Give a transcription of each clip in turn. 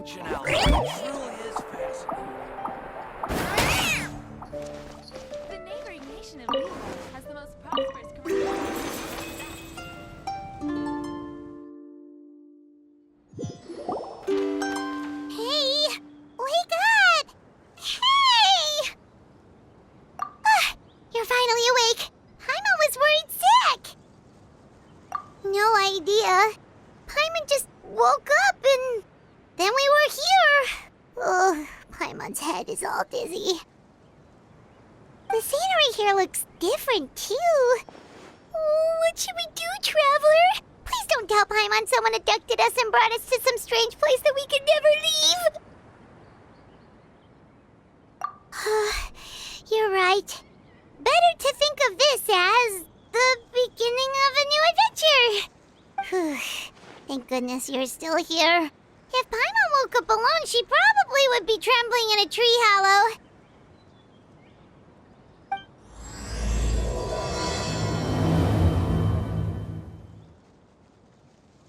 ancient outlaw. It truly is fascinating. The neighboring nation of Leland has the most prosperous commercial. Hey! Wake up! Hey! You're finally awake. Paimon was worried sick. No idea. Paimon just woke up and then we were here. Oh, Paimon's head is all dizzy. The scenery here looks different too. Oh, what should we do, Traveler? Please don't tell Paimon someone abducted us and brought us to some strange place that we could never leave. You're right. Better to think of this as the beginning of a new adventure. Thank goodness you're still here. If Paimon woke up alone, she probably would be trembling in a tree hollow.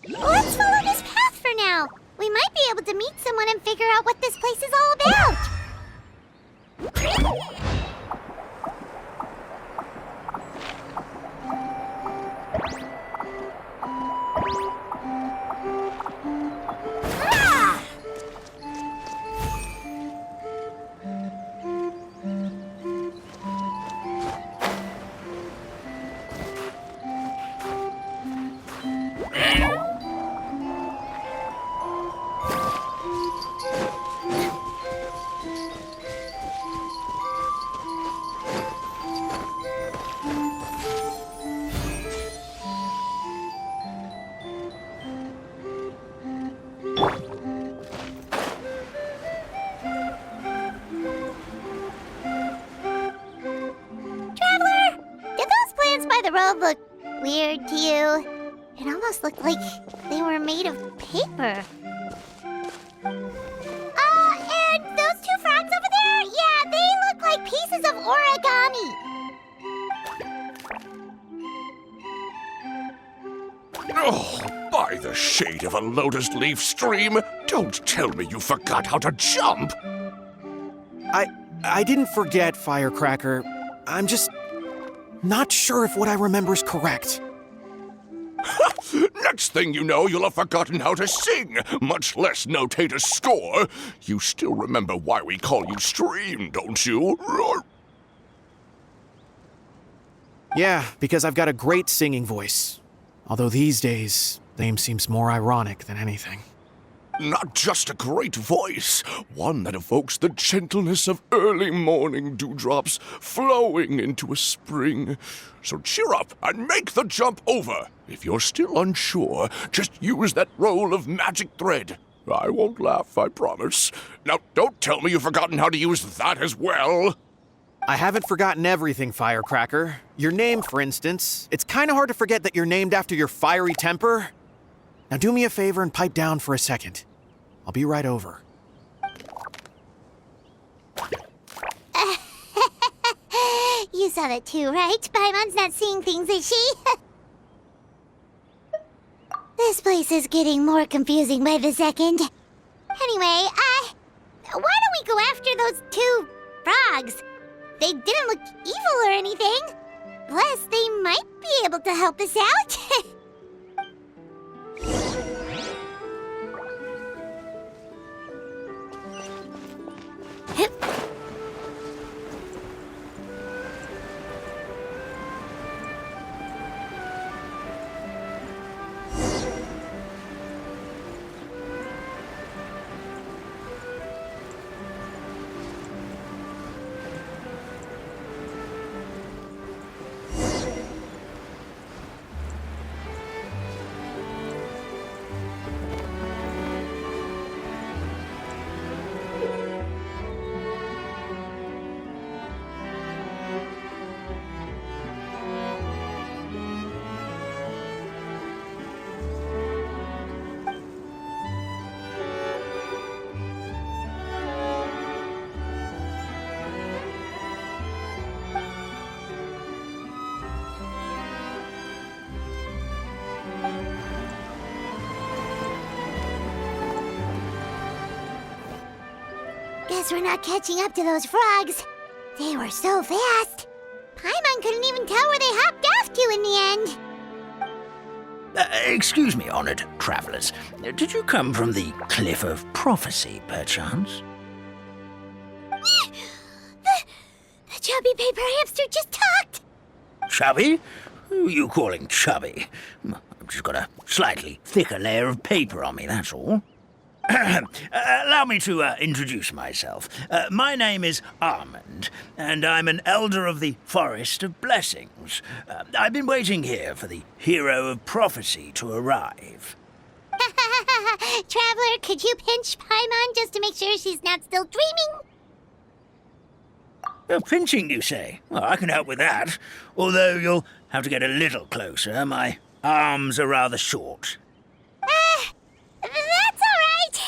Let's follow this path for now. We might be able to meet someone and figure out what this place is all about. Ah! Traveler, did those plants by the road look weird to you? It almost looked like they were made of paper. And those two frogs over there? Yeah, they look like pieces of origami. Oh, by the shade of a lotus leaf stream, don't tell me you forgot how to jump! I didn't forget, Firecracker. I'm just not sure if what I remember is correct. Next thing you know, you'll have forgotten how to sing, much less notate a score. You still remember why we call you Stream, don't you? Yeah, because I've got a great singing voice. Although these days, the name seems more ironic than anything. Not just a great voice, one that evokes the gentleness of early morning dewdrops flowing into a spring. So cheer up and make the jump over. If you're still unsure, just use that roll of magic thread. I won't laugh, I promise. Now, don't tell me you've forgotten how to use that as well. I haven't forgotten everything, Firecracker. Your name, for instance. It's kind of hard to forget that you're named after your fiery temper. Now do me a favor and pipe down for a second. I'll be right over. You saw that too, right? Paimon's not seeing things, is she? This place is getting more confusing by the second. Anyway, why don't we go after those two frogs? They didn't look evil or anything. Plus, they might be able to help us out. Guess we're not catching up to those frogs. They were so fast. Paimon couldn't even tell where they hopped off to in the end. Excuse me, honored travelers. Did you come from the Cliff of Prophecy, perchance? The chubby paper hamster just talked. Chubby? Who are you calling chubby? I've just got a slightly thicker layer of paper on me, that's all. Allow me to introduce myself. My name is Armand, and I'm an elder of the Forest of Blessings. I've been waiting here for the Hero of Prophecy to arrive. Traveler, could you pinch Paimon just to make sure she's not still dreaming? Pinching, you say? Well, I can help with that. Although you'll have to get a little closer. My arms are rather short. That's all right.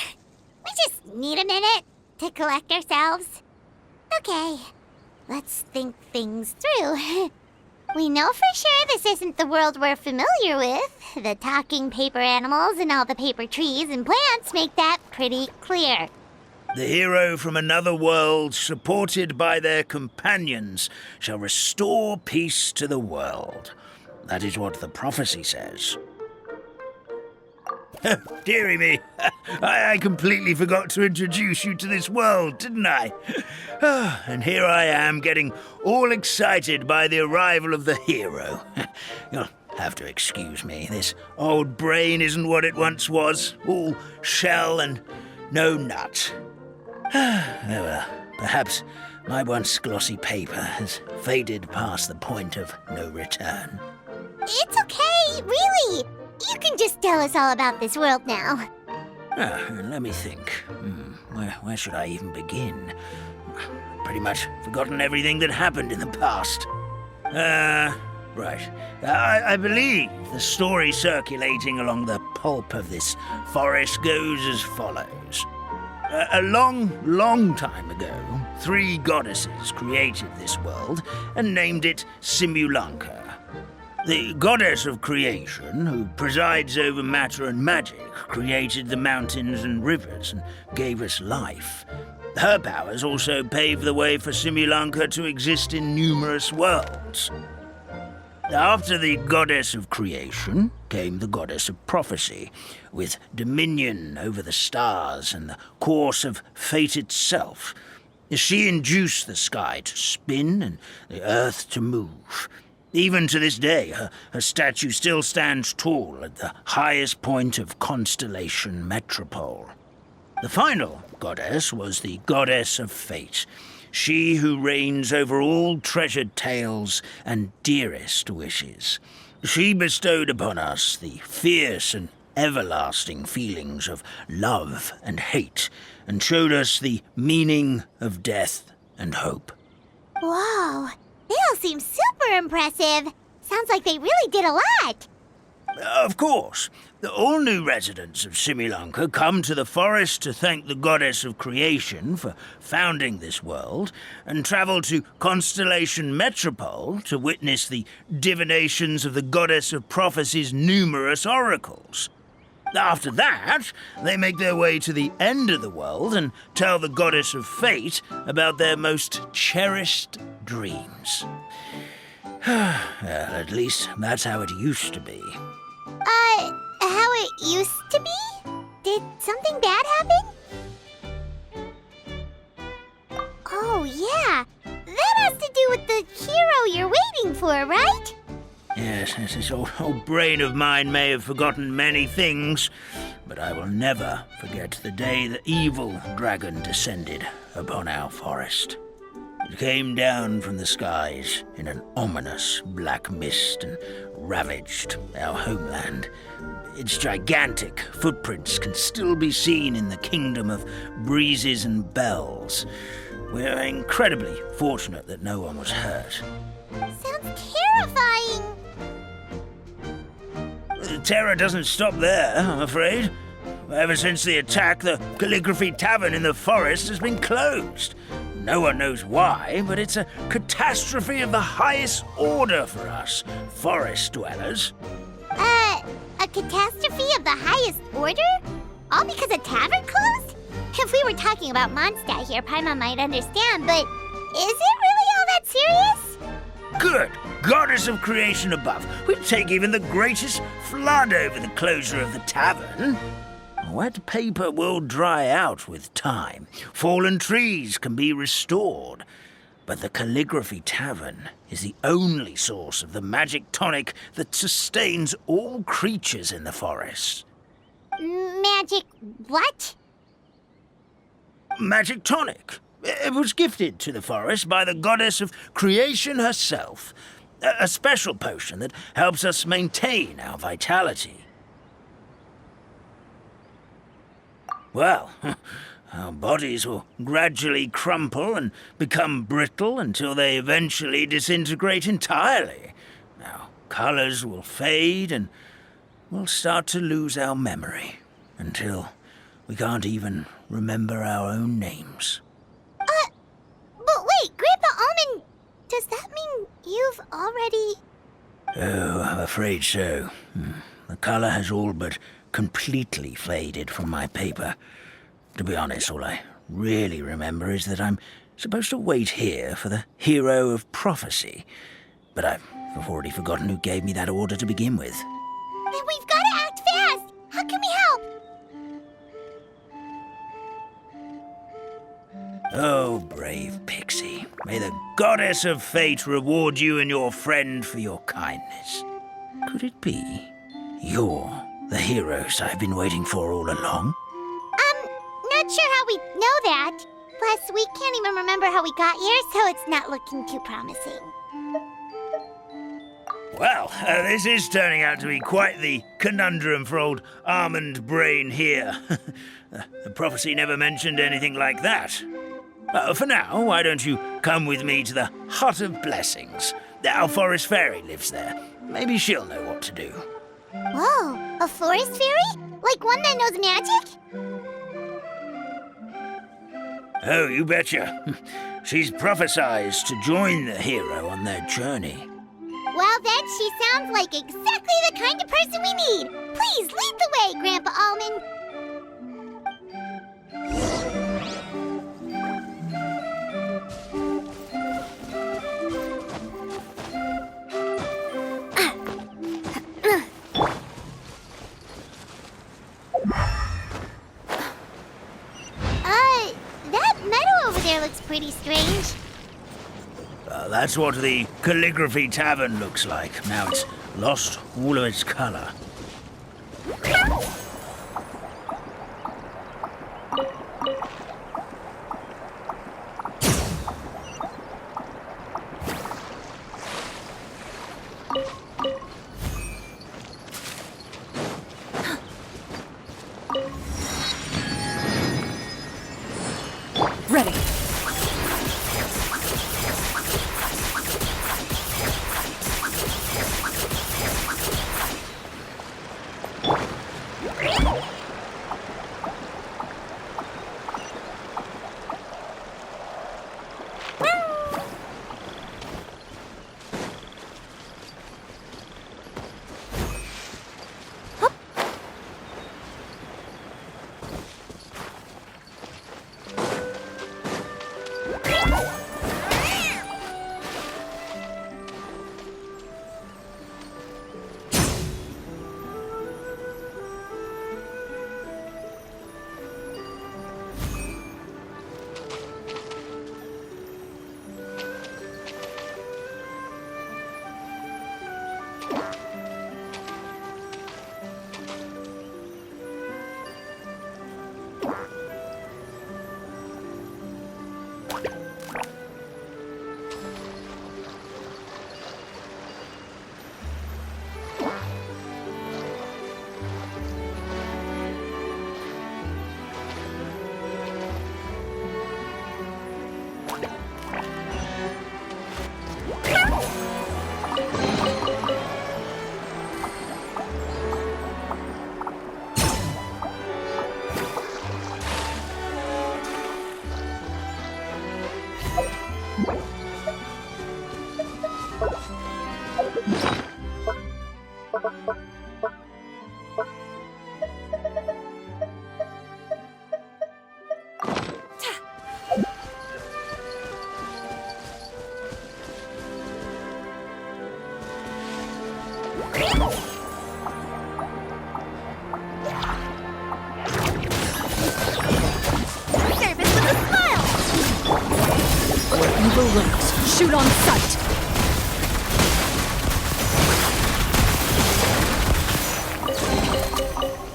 We just need a minute to collect ourselves. Okay, let's think things through. We know for sure this isn't the world we're familiar with. The talking paper animals and all the paper trees and plants make that pretty clear. The hero from another world, supported by their companions, shall restore peace to the world. That is what the prophecy says. Dearie me, I completely forgot to introduce you to this world, didn't I? And here I am, getting all excited by the arrival of the hero. You'll have to excuse me. This old brain isn't what it once was, all shell and no nut. Oh well, perhaps my once glossy paper has faded past the point of no return. It's okay, really. You can just tell us all about this world now. Let me think. Where should I even begin? Pretty much forgotten everything that happened in the past. Right. I believe the story circulating along the pulp of this forest goes as follows. A long time ago, 3 goddesses created this world and named it Simulanka. The goddess of creation, who presides over matter and magic, created the mountains and rivers and gave us life. Her powers also paved the way for Simulanka to exist in numerous worlds. After the goddess of creation came the goddess of prophecy, with dominion over the stars and the course of fate itself. She induced the sky to spin and the earth to move. Even to this day, her statue still stands tall at the highest point of Constellation Metropole. The final goddess was the goddess of fate, she who reigns over all treasured tales and dearest wishes. She bestowed upon us the fierce and everlasting feelings of love and hate, and showed us the meaning of death and hope. Whoa, they all seem super impressive. Sounds like they really did a lot. Of course. All new residents of Simulanka come to the forest to thank the goddess of creation for founding this world, and travel to Constellation Metropole to witness the divinations of the goddess of prophecy's numerous oracles. After that, they make their way to the end of the world and tell the goddess of fate about their most cherished dreams. Well, at least that's how it used to be. How it used to be? Did something bad happen? Oh, yeah. That has to do with the hero you're waiting for, right? Yes, this old brain of mine may have forgotten many things, but I will never forget the day the evil dragon descended upon our forest. It came down from the skies in an ominous black mist and ravaged our homeland. Its gigantic footprints can still be seen in the kingdom of breezes and bells. We're incredibly fortunate that no one was hurt. Sounds terrifying. The terror doesn't stop there, I'm afraid. Ever since the attack, the Calligraphy Tavern in the forest has been closed. No one knows why, but it's a catastrophe of the highest order for us, forest dwellers. A catastrophe of the highest order? All because a tavern closed? If we were talking about Mondstadt here, Paimon might understand, but is it really all that serious? Good. Goddess of creation above. We'd take even the greatest flood over the closure of the tavern. Wet paper will dry out with time. Fallen trees can be restored. But the Calligraphy Tavern is the only source of the magic tonic that sustains all creatures in the forest. Magic what? Magic tonic. It was gifted to the forest by the goddess of creation herself. A special potion that helps us maintain our vitality. Well, our bodies will gradually crumple and become brittle until they eventually disintegrate entirely. Our colors will fade and we'll start to lose our memory until we can't even remember our own names. But wait, Grandpa Almond, does that mean you've already... Oh, I'm afraid so. The color has all but completely faded from my paper. To be honest, all I really remember is that I'm supposed to wait here for the hero of prophecy. But I've already forgotten who gave me that order to begin with. Then we've got to act fast! How can we help? Oh, brave Pixie. May the goddess of fate reward you and your friend for your kindness. Could it be you're the heroes I've been waiting for all along? Not sure how we know that. Plus, we can't even remember how we got here, so it's not looking too promising. Well, this is turning out to be quite the conundrum for old Almond Brain here. The prophecy never mentioned anything like that. For now, why don't you come with me to the Hut of Blessings? Our forest fairy lives there. Maybe she'll know what to do. Whoa, a forest fairy? Like one that knows magic? Oh, you betcha. She's prophesized to join the hero on their journey. Well, then she sounds like exactly the kind of person we need. Please lead the way, Grandpa Almond. That meadow over there looks pretty strange. That's what the Calligraphy Tavern looks like. Now it's lost all of its color. Ready. Shoot on sight!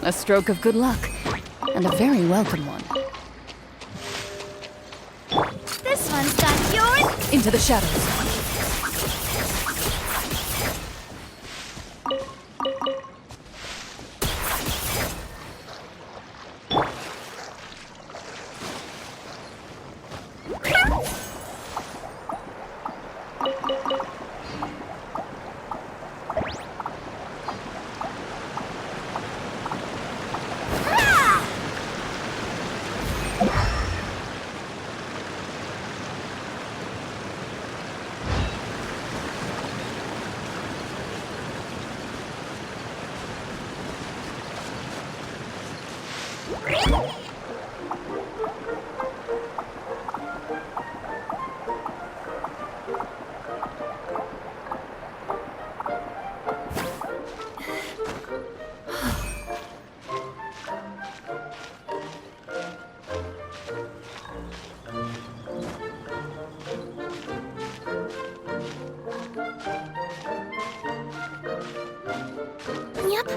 A stroke of good luck, and a very welcome one. This one's got yours. Into the shadows. Yep.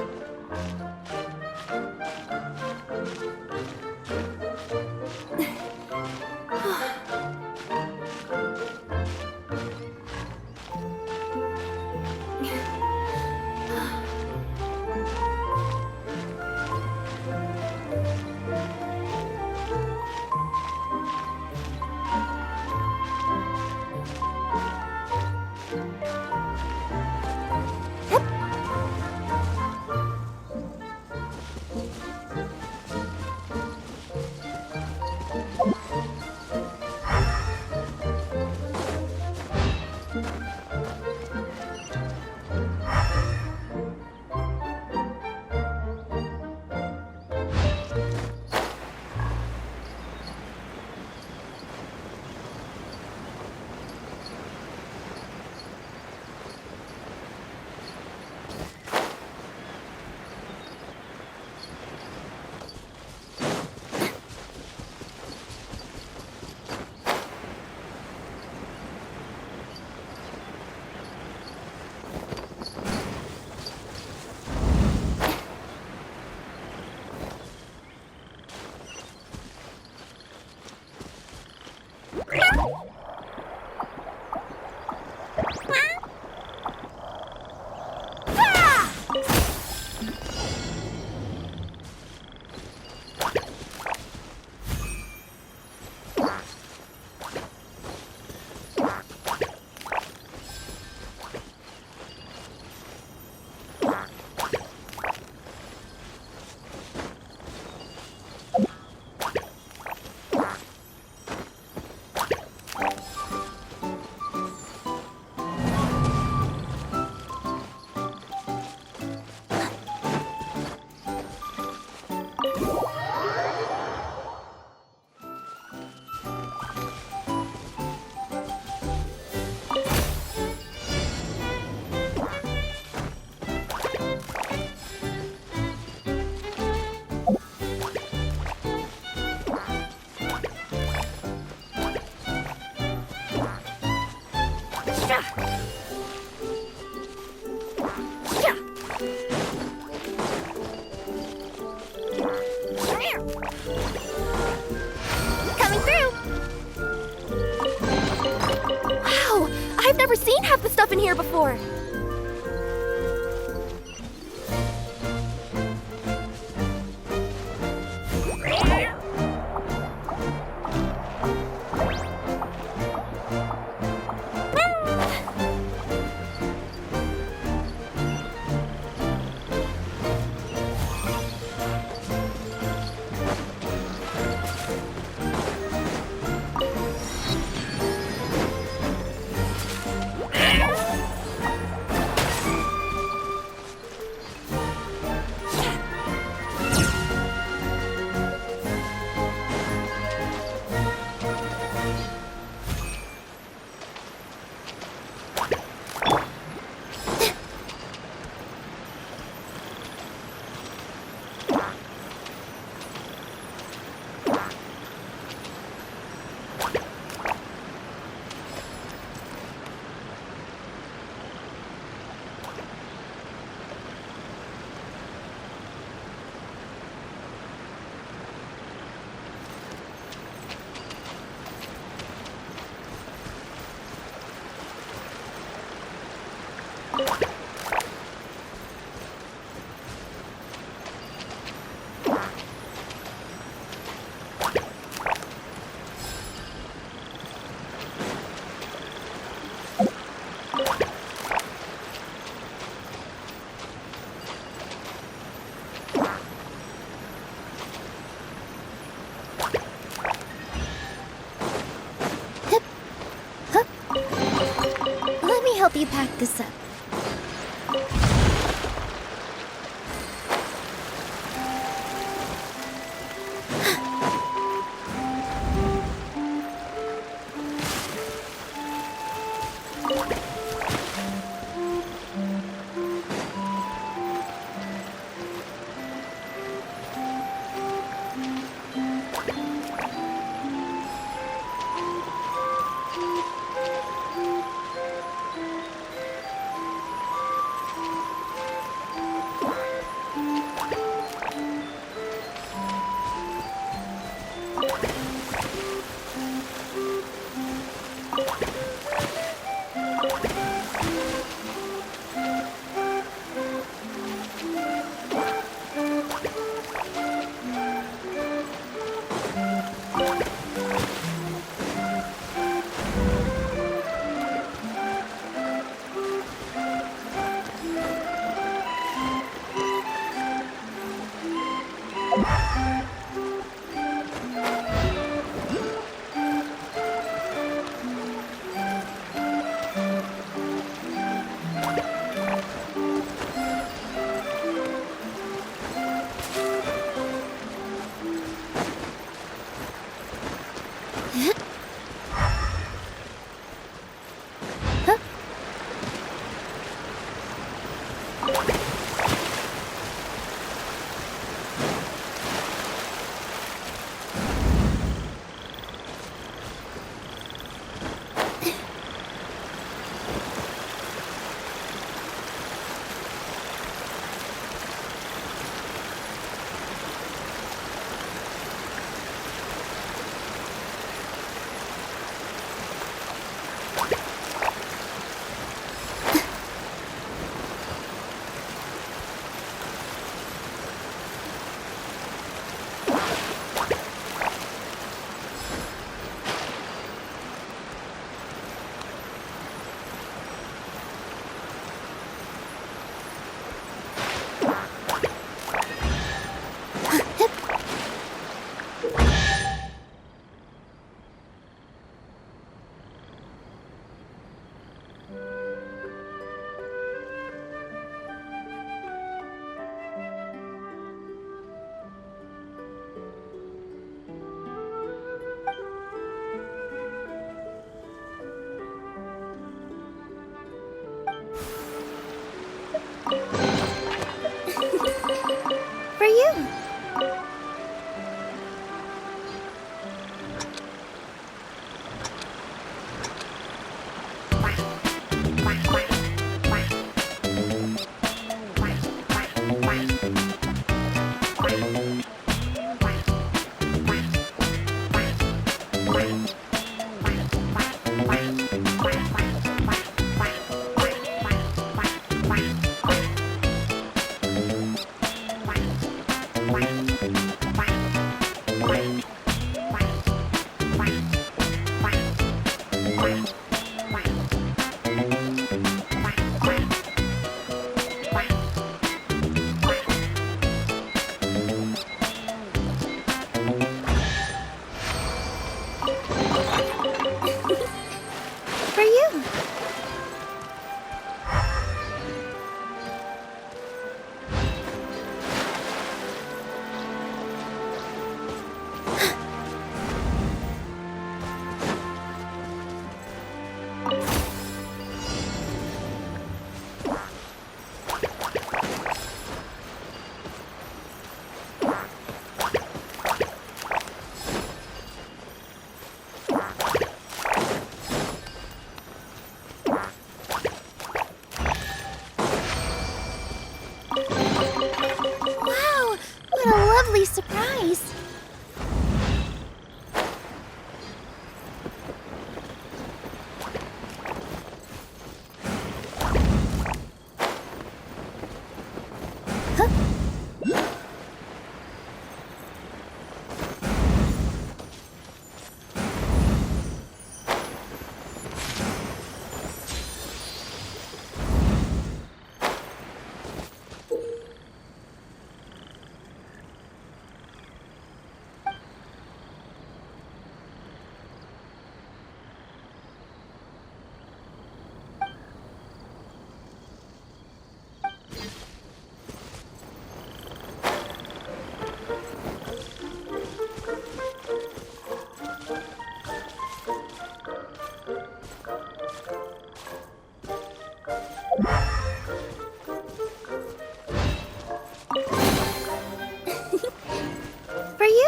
Coming through. Wow! I've never seen half the stuff in here before. pack this up.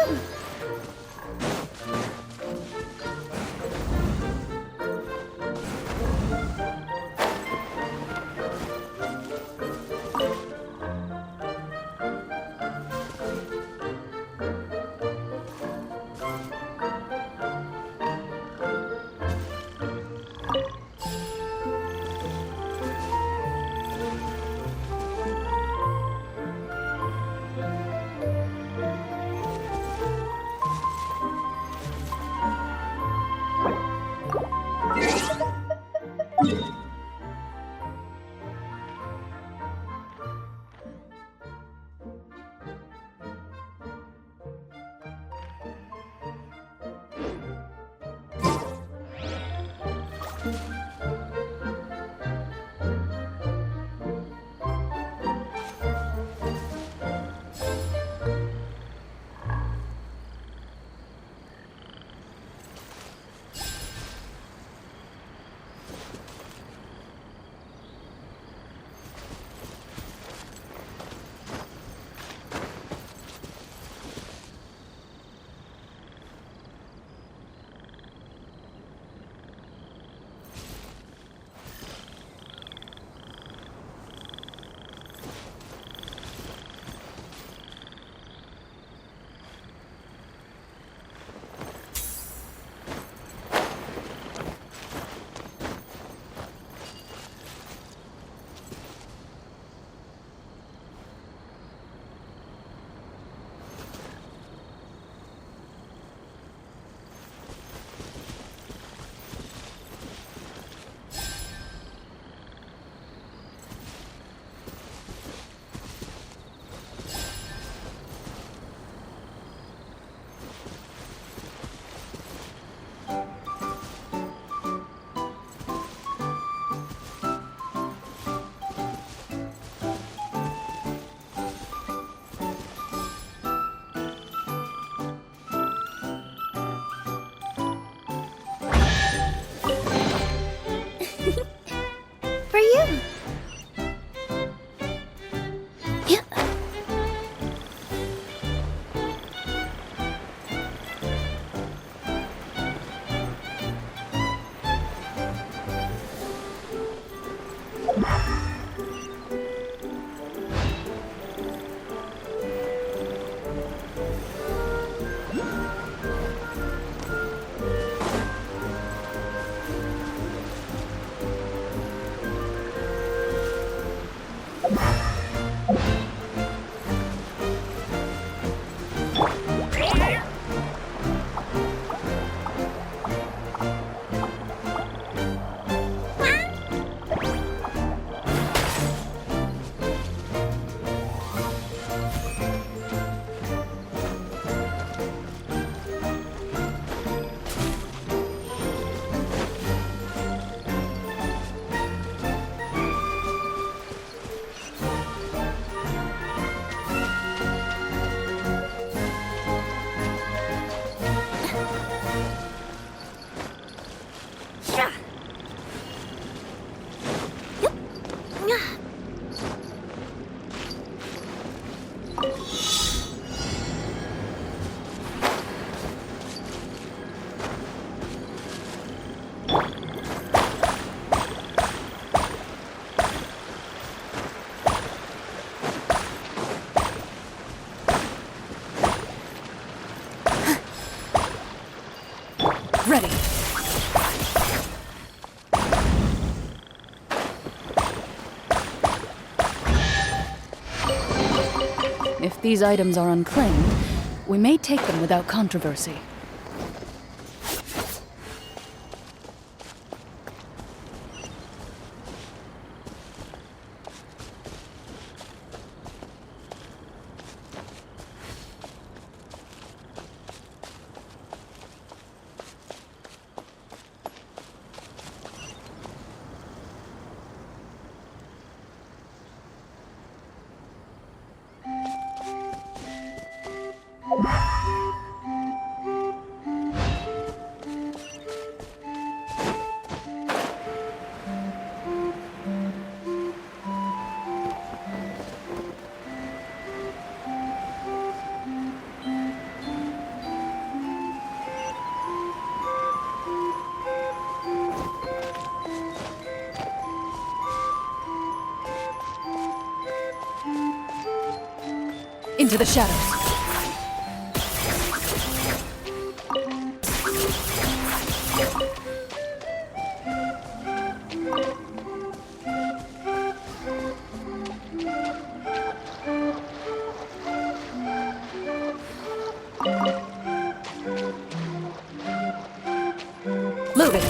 you! For you. Yeah. Ready. If these items are unclaimed, we may take them without controversy. Into the shadows. Moving.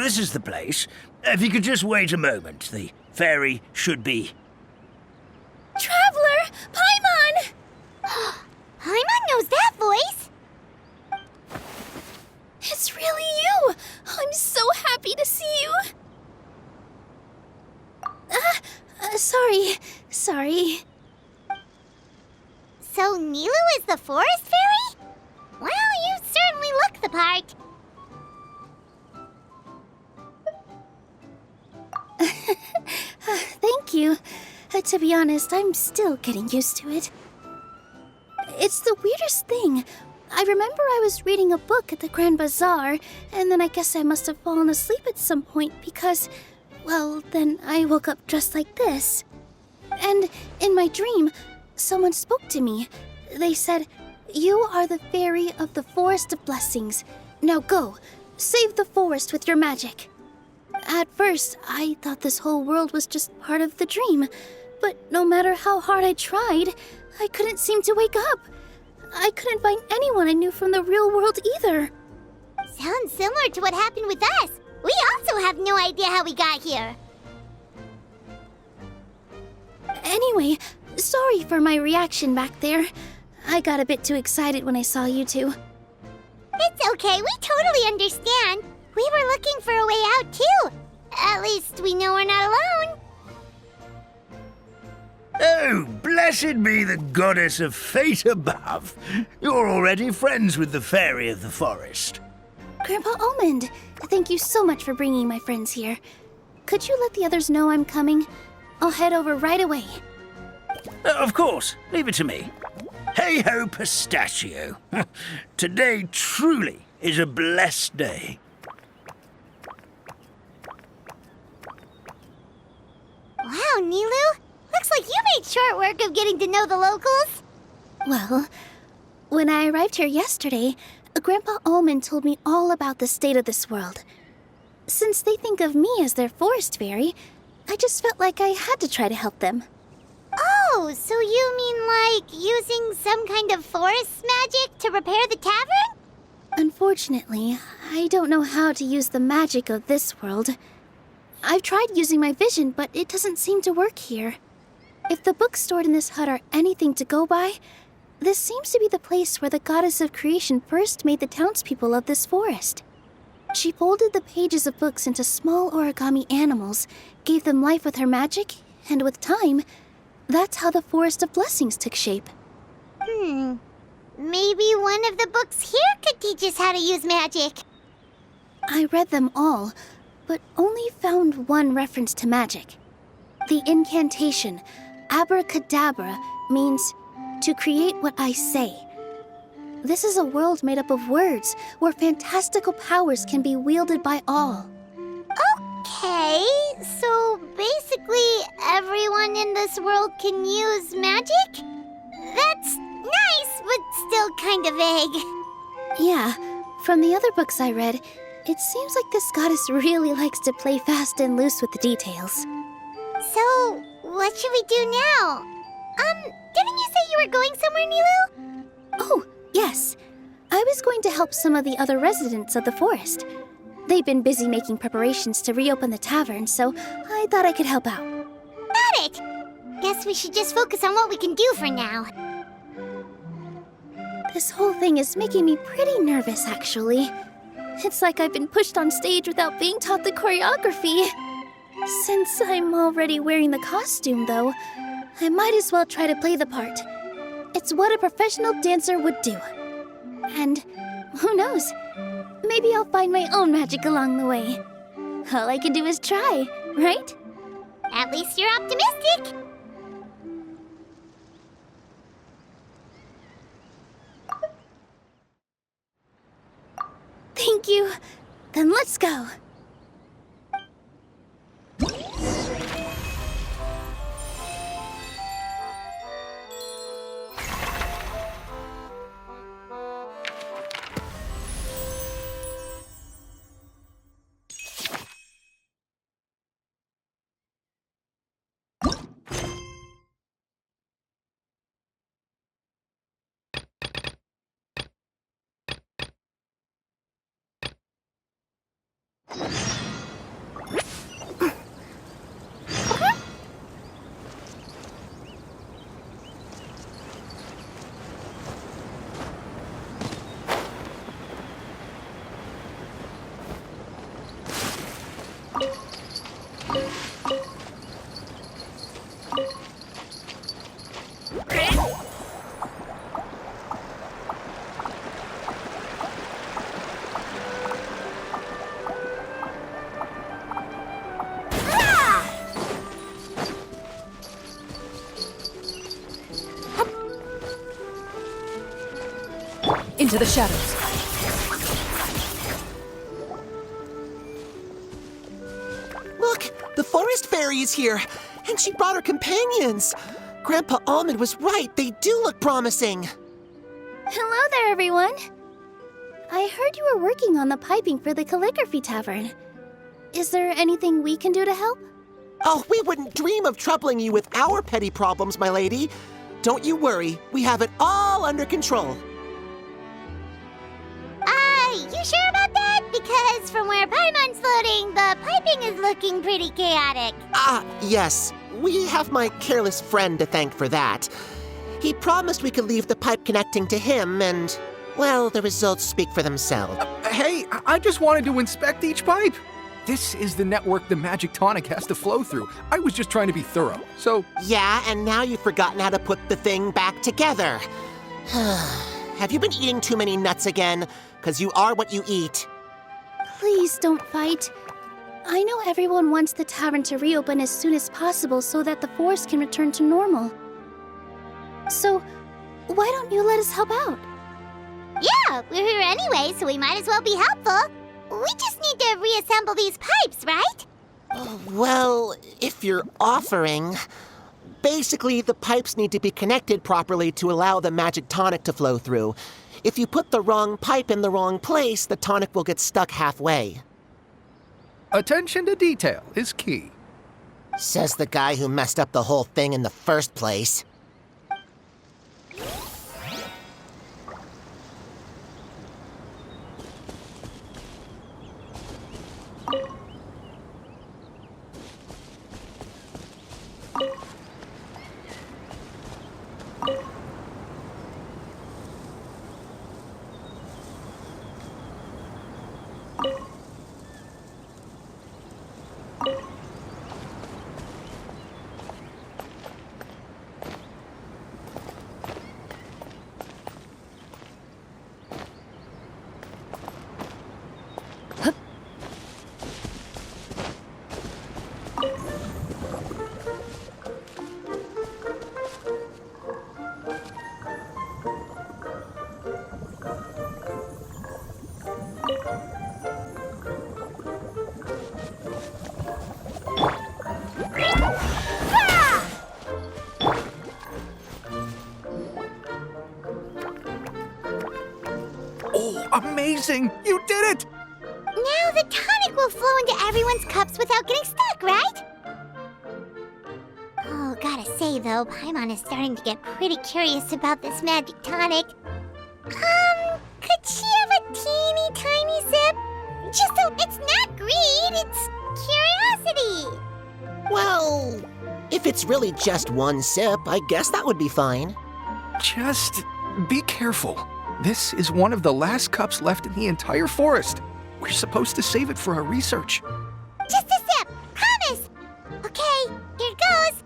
This is the place. If you could just wait a moment, the fairy should be... Traveler! Paimon! Paimon knows that voice! It's really you! I'm so happy to see you! Sorry. So Nilou is the forest fairy? Well, you certainly look the part. Thank you. To be honest, I'm still getting used to it. It's the weirdest thing. I remember I was reading a book at the Grand Bazaar, and then I guess I must have fallen asleep at some point because, well, then I woke up just like this. And in my dream, someone spoke to me. They said, "You are the fairy of the Forest of Blessings. Now go, save the forest with your magic." At first, I thought this whole world was just part of the dream, but no matter how hard I tried, I couldn't seem to wake up. I couldn't find anyone I knew from the real world either. Sounds similar to what happened with us. We also have no idea how we got here. Anyway, sorry for my reaction back there. I got a bit too excited when I saw you two. It's okay, we totally understand. We were looking for a way out, too. At least we know we're not alone. Oh, blessed be the goddess of fate above. You're already friends with the fairy of the forest. Grandpa Almond, thank you so much for bringing my friends here. Could you let the others know I'm coming? I'll head over right away. Of course, leave it to me. Hey ho, pistachio. Today truly is a blessed day. Wow, Nilou. Looks like you made short work of getting to know the locals. Well, when I arrived here yesterday, Grandpa Almond told me all about the state of this world. Since they think of me as their forest fairy, I just felt like I had to try to help them. Oh, so you mean like using some kind of forest magic to repair the tavern? Unfortunately, I don't know how to use the magic of this world. I've tried using my vision, but it doesn't seem to work here. If the books stored in this hut are anything to go by, this seems to be the place where the goddess of creation first made the townspeople of this forest. She folded the pages of books into small origami animals, gave them life with her magic, and with time, that's how the Forest of Blessings took shape. Maybe one of the books here could teach us how to use magic. I read them all, but only found one reference to magic. The incantation, abracadabra, means to create what I say. This is a world made up of words, where fantastical powers can be wielded by all. Okay, so basically everyone in this world can use magic? That's nice, but still kind of vague. Yeah, from the other books I read, it seems like this goddess really likes to play fast and loose with the details. So, what should we do now? Didn't you say you were going somewhere, Nilou? Oh, yes. I was going to help some of the other residents of the forest. They've been busy making preparations to reopen the tavern, so I thought I could help out. Got it! Guess we should just focus on what we can do for now. This whole thing is making me pretty nervous, actually. It's like I've been pushed on stage without being taught the choreography. Since I'm already wearing the costume, though, I might as well try to play the part. It's what a professional dancer would do. And who knows? Maybe I'll find my own magic along the way. All I can do is try, right? At least you're optimistic. Thank you. Then let's go. Into the shadows. Look, the forest fairy is here, and she brought her companions. Grandpa Almond was right. They do look promising. Hello there, everyone. I heard you were working on the piping for the calligraphy tavern. Is there anything we can do to help? Oh, we wouldn't dream of troubling you with our petty problems, my lady. Don't you worry. We have it all under control. You sure about that? Because from where Paimon's floating, the piping is looking pretty chaotic. Ah, yes. We have my careless friend to thank for that. He promised we could leave the pipe connecting to him, and, well, the results speak for themselves. Hey, I just wanted to inspect each pipe. This is the network the magic tonic has to flow through. I was just trying to be thorough, so... Yeah, and now you've forgotten how to put the thing back together. Have you been eating too many nuts again? 'Cause you are what you eat. Please don't fight. I know everyone wants the tavern to reopen as soon as possible so that the forest can return to normal. So, why don't you let us help out? Yeah, we're here anyway, so we might as well be helpful. We just need to reassemble these pipes, right? Well, if you're offering... Basically, the pipes need to be connected properly to allow the magic tonic to flow through. If you put the wrong pipe in the wrong place, the tonic will get stuck halfway. Attention to detail is key. Says the guy who messed up the whole thing in the first place. Amazing! You did it! Now the tonic will flow into everyone's cups without getting stuck, right? Oh, gotta say though, Paimon is starting to get pretty curious about this magic tonic. Could she have a teeny tiny sip? Just so it's not greed, it's curiosity. Well, if it's really just one sip, I guess that would be fine. Just be careful. This is one of the last cups left in the entire forest. We're supposed to save it for our research. Just a sip, promise. Okay, here goes.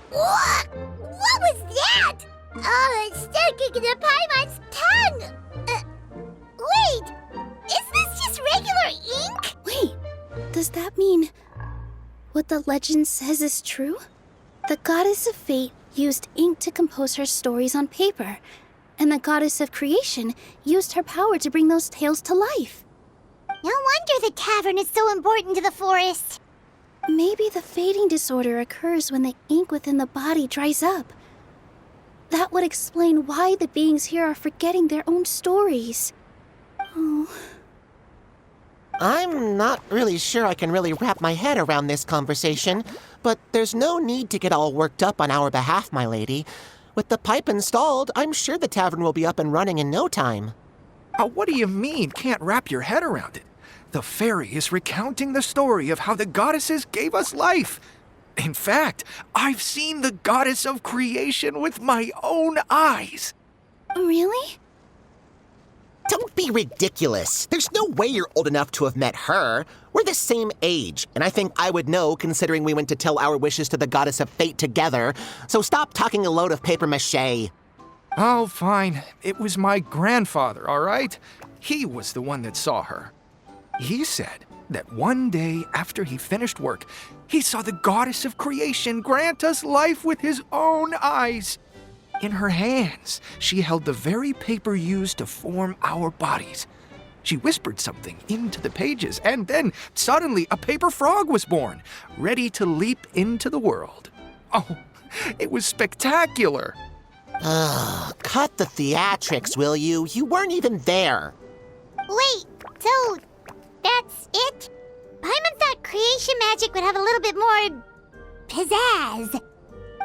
What was that? Oh, it's sticking in the Paimon's tongue. Wait, is this just regular ink? Wait, does that mean what the legend says is true? The goddess of fate used ink to compose her stories on paper, and the goddess of creation used her power to bring those tales to life. No wonder the tavern is so important to the forest. Maybe the fading disorder occurs when the ink within the body dries up. That would explain why the beings here are forgetting their own stories. Oh. I'm not really sure I can really wrap my head around this conversation, but there's no need to get all worked up on our behalf, my lady. With the pipe installed, I'm sure the tavern will be up and running in no time. What do you mean, can't wrap your head around it? The fairy is recounting the story of how the goddesses gave us life. In fact, I've seen the goddess of creation with my own eyes. Really? Don't be ridiculous. There's no way you're old enough to have met her. We're the same age, and I think I would know considering we went to tell our wishes to the goddess of fate together. So stop talking a load of papier-mâché. Oh, fine. It was my grandfather, all right? He was the one that saw her. He said that one day after he finished work, he saw the goddess of creation grant us life with his own eyes. In her hands, she held the very paper used to form our bodies. She whispered something into the pages, and then suddenly a paper frog was born, ready to leap into the world. Oh, it was spectacular. Cut the theatrics, will you? You weren't even there. Wait, so that's it? Paimon thought creation magic would have a little bit more pizzazz.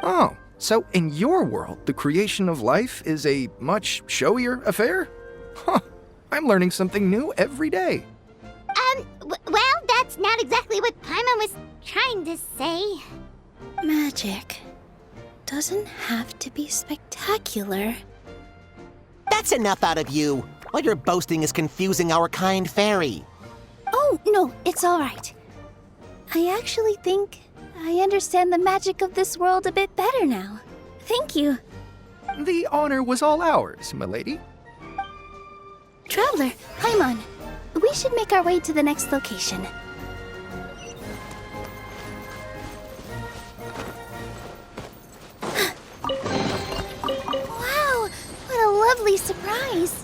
Oh, so in your world, the creation of life is a much showier affair? Huh, I'm learning something new every day. Well, that's not exactly what Paimon was trying to say. Magic doesn't have to be spectacular. That's enough out of you. All your boasting is confusing our kind fairy. Oh, no, it's all right. I actually think I understand the magic of this world a bit better now. Thank you. The honor was all ours, milady. Traveler, Paimon, we should make our way to the next location. Wow, what a lovely surprise.